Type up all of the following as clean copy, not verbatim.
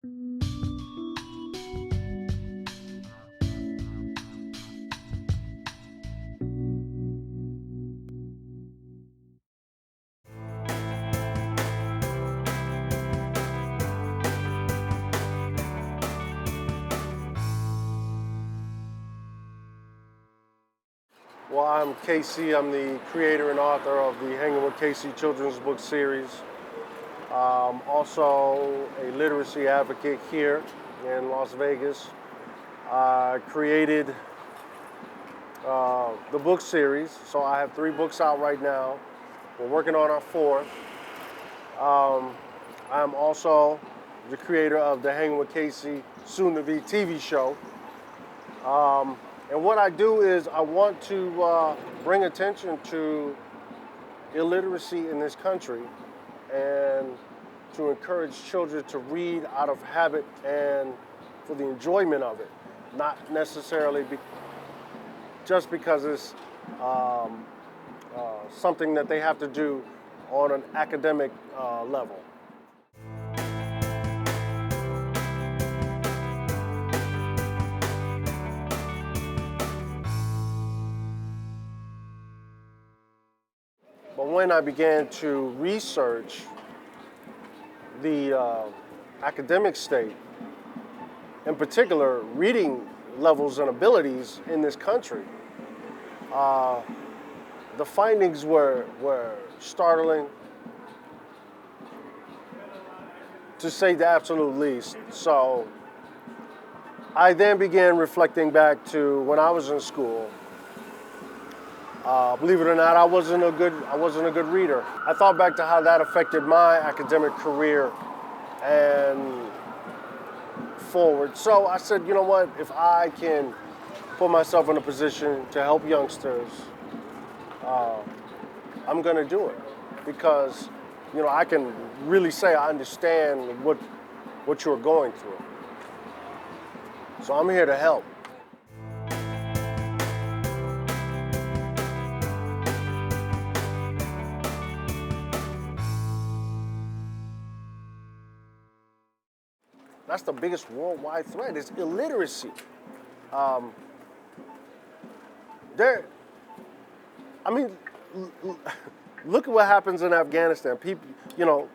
Well, I'm Casey. I'm the creator and author of the Hanging with Casey children's book series. Also a literacy advocate here in Las Vegas. I created the book series, so I have 3 books out right now. We're working on our 4th. I'm also the creator of the Hanging with Casey soon-to-be TV show. And what I do is I want to bring attention to illiteracy in this country and to encourage children to read out of habit and for the enjoyment of it, not necessarily just because it's something that they have to do on an academic level. But when I began to research the academic state, in particular reading levels and abilities in this country, the findings were startling, to say the absolute least. So I then began reflecting back to when I was in school. Believe it or not, I wasn't a good reader. I thought back to how that affected my academic career and forward. So I said, you know what, if I can put myself in a position to help youngsters, I'm gonna do it. Because, you know, I can really say I understand what you're going through. So I'm here to help. That's the biggest worldwide threat, is illiteracy. Look at what happens in Afghanistan. People, you know,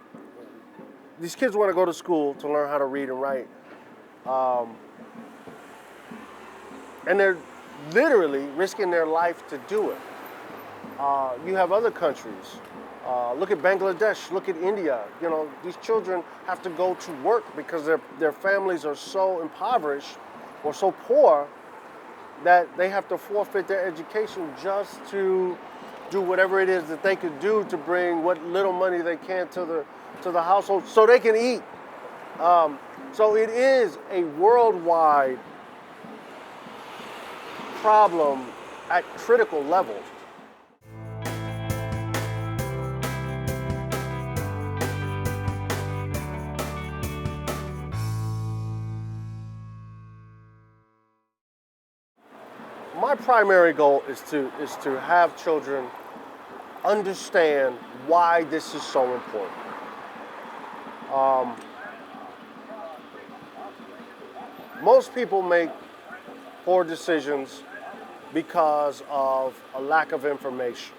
these kids want to go to school to learn how to read and write. And they're literally risking their life to do it. You have other countries. Look at Bangladesh, look at India. You know, these children have to go to work because their families are so impoverished or so poor that they have to forfeit their education just to do whatever it is that they could do to bring what little money they can to the household so they can eat. So it is a worldwide problem at critical levels. My primary goal is to have children understand why this is so important. Most people make poor decisions because of a lack of information.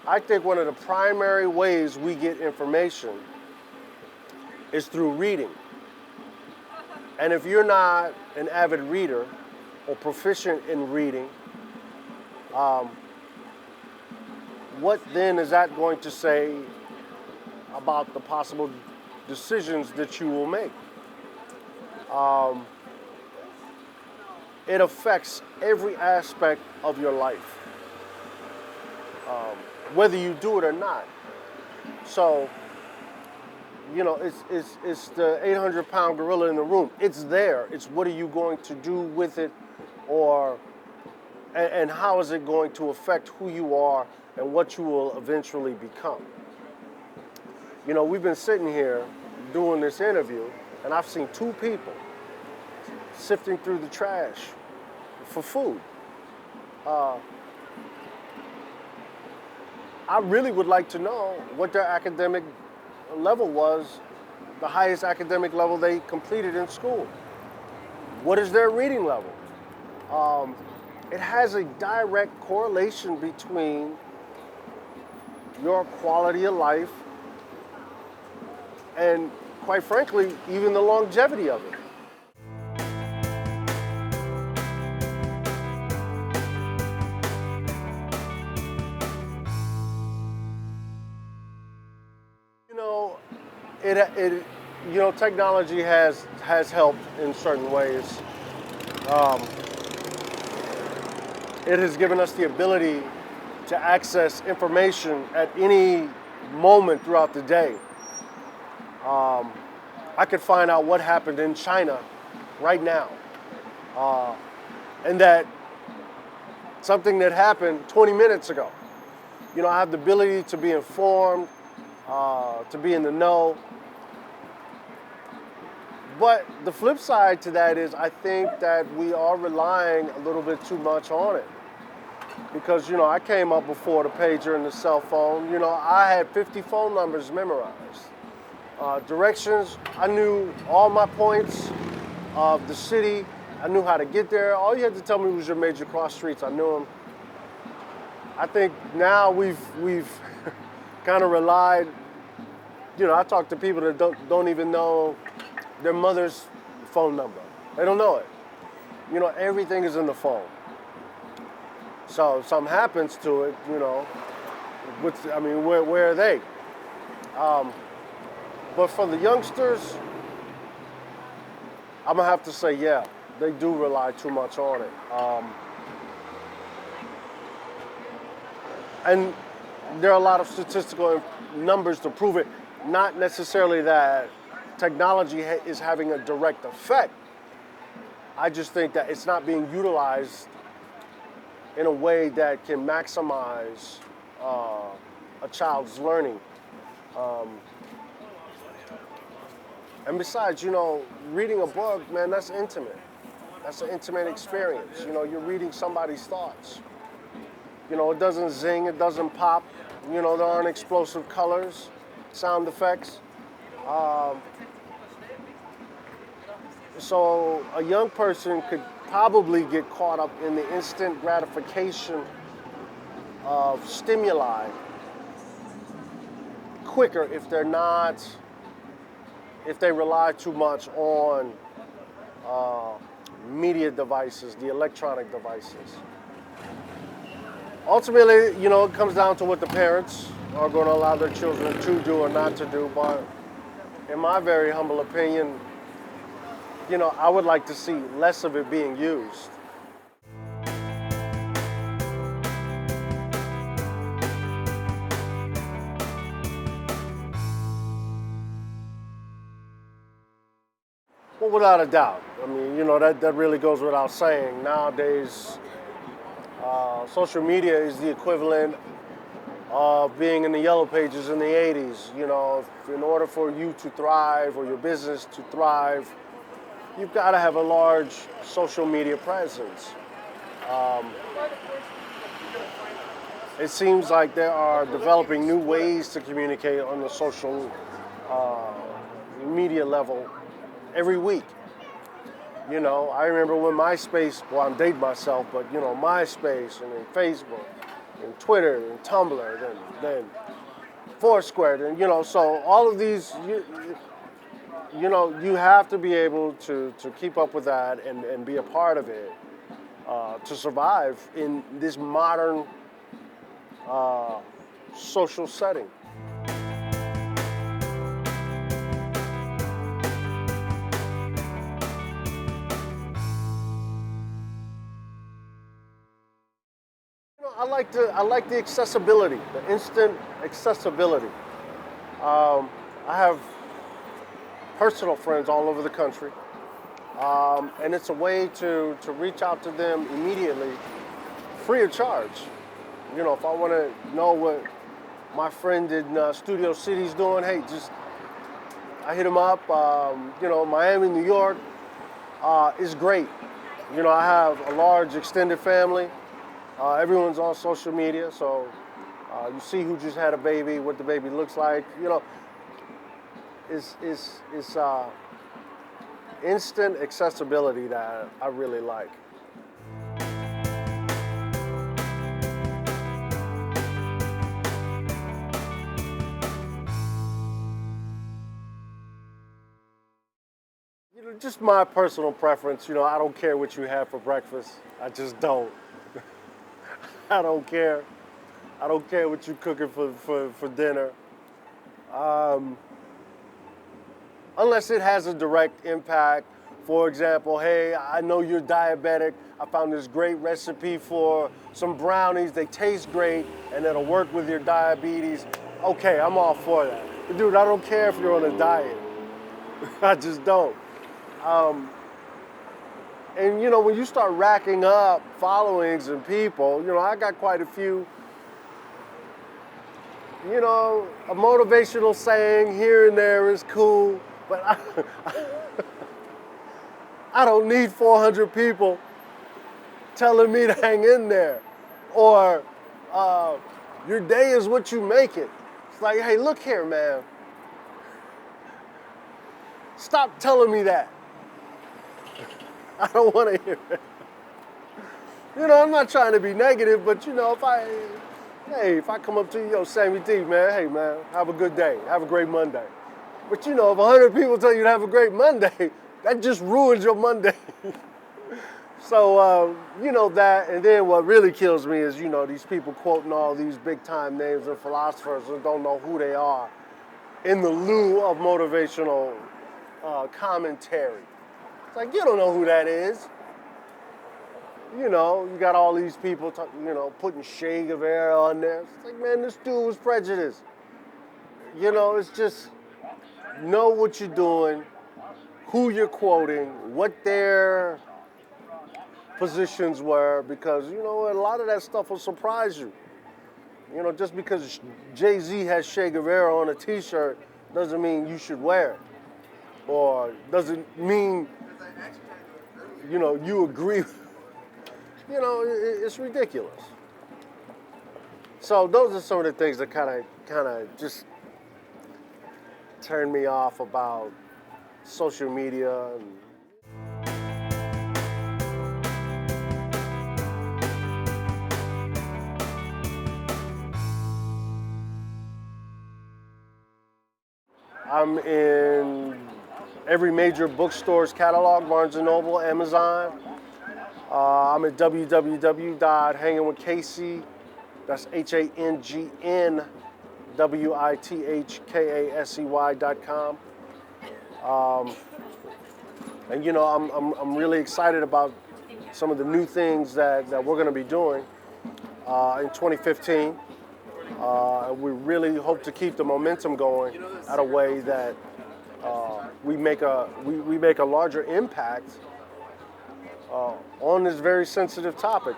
I think one of the primary ways we get information is through reading. And if you're not an avid reader or proficient in reading, what then is that going to say about the possible decisions that you will make? It affects every aspect of your life, whether you do it or not. So, you know, it's the 800-pound gorilla in the room. It's there. It's what are you going to do with it, and how is it going to affect who you are and what you will eventually become. You know, we've been sitting here doing this interview, and I've seen 2 people sifting through the trash for food. I really would like to know what their academic level was the highest academic level they completed in school? What is their reading level? It has a direct correlation between your quality of life and, quite frankly, even the longevity of it. You know, technology has helped in certain ways. It has given us the ability to access information at any moment throughout the day. I could find out what happened in China right now. And that something that happened 20 minutes ago. I have the ability to be informed, to be in the know. But the flip side to that is I think that we are relying a little bit too much on it. Because, I came up before the pager and the cell phone. I had 50 phone numbers memorized. Directions, I knew all my points of the city. I knew how to get there. All you had to tell me was your major cross streets. I knew them. I think now we've kind of relied, I talk to people that don't even know their mother's phone number. They don't know it. Everything is in the phone. So if something happens to it, where are they? But for the youngsters, I'm gonna have to say, yeah, they do rely too much on it. And there are a lot of statistical numbers to prove it. Not necessarily that technology is having a direct effect. I just think that it's not being utilized in a way that can maximize a child's learning. And besides, reading a book, man, that's intimate. That's an intimate experience. You're reading somebody's thoughts. It doesn't zing, it doesn't pop. There aren't explosive colors, sound effects. So a young person could probably get caught up in the instant gratification of stimuli quicker if they rely too much on media devices, the electronic devices. Ultimately, it comes down to what the parents are going to allow their children to do or not to do. But in my very humble opinion, I would like to see less of it being used. Well, without a doubt. That really goes without saying. Nowadays, social media is the equivalent of being in the yellow pages in the 80s. In order for you to thrive or your business to thrive, you've got to have a large social media presence. It seems like they are developing new ways to communicate on the social media level every week. I remember when MySpace, well, I'm dating myself, but MySpace and then Facebook and Twitter and Tumblr and then Foursquare and so all of these, you have to be able to keep up with that and be a part of it to survive in this modern social setting. I like the accessibility, the instant accessibility. I have personal friends all over the country, and it's a way to reach out to them immediately, free of charge. If I want to know what my friend in Studio City is doing, hey, I hit him up. Miami, New York is great. I have a large extended family. Everyone's on social media, so you see who just had a baby, what the baby looks like. is instant accessibility that I really like. You know, just my personal preference. You know, I don't care what you have for breakfast. I just don't. I don't care. I don't care what you're cooking for dinner. Unless it has a direct impact. For example, hey, I know you're diabetic. I found this great recipe for some brownies. They taste great and it'll work with your diabetes. Okay, I'm all for that. But dude, I don't care if you're on a diet. I just don't. And you know, when you start racking up followings and people, you know, I got quite a few. You know, a motivational saying here and there is cool, but I don't need 400 people telling me to hang in there. Or your day is what you make it. It's like, hey, look here, man. Stop telling me that. I don't want to hear it. You know, I'm not trying to be negative, but you know, if I come up to you, yo, Sammy D, man, hey, man, have a good day. Have a great Monday. But you know, if 100 people tell you to have a great Monday, that just ruins your Monday. So, you know, that, and then what really kills me is, you know, these people quoting all these big time names of philosophers and don't know who they are in the lieu of motivational commentary. It's like, you don't know who that is. You know, you got all these people, you know, putting Che Guevara on there. It's like, man, this dude was prejudiced. You know, it's just know what you're doing, who you're quoting, what their positions were, because, you know, a lot of that stuff will surprise you. You know, just because Jay-Z has Che Guevara on a t-shirt doesn't mean you should wear it. Or doesn't mean, you know, you agree. You know, it's ridiculous. So those are some of the things that kind of just turn me off about social media. I'm in every major bookstore's catalog, Barnes & Noble, Amazon. I'm at www.hangingwithcasey, that's HANGNWITHKASEY.com. And you know, I'm really excited about some of the new things that we're going to be doing in 2015. We really hope to keep the momentum going at a way that we make a larger impact on this very sensitive topic.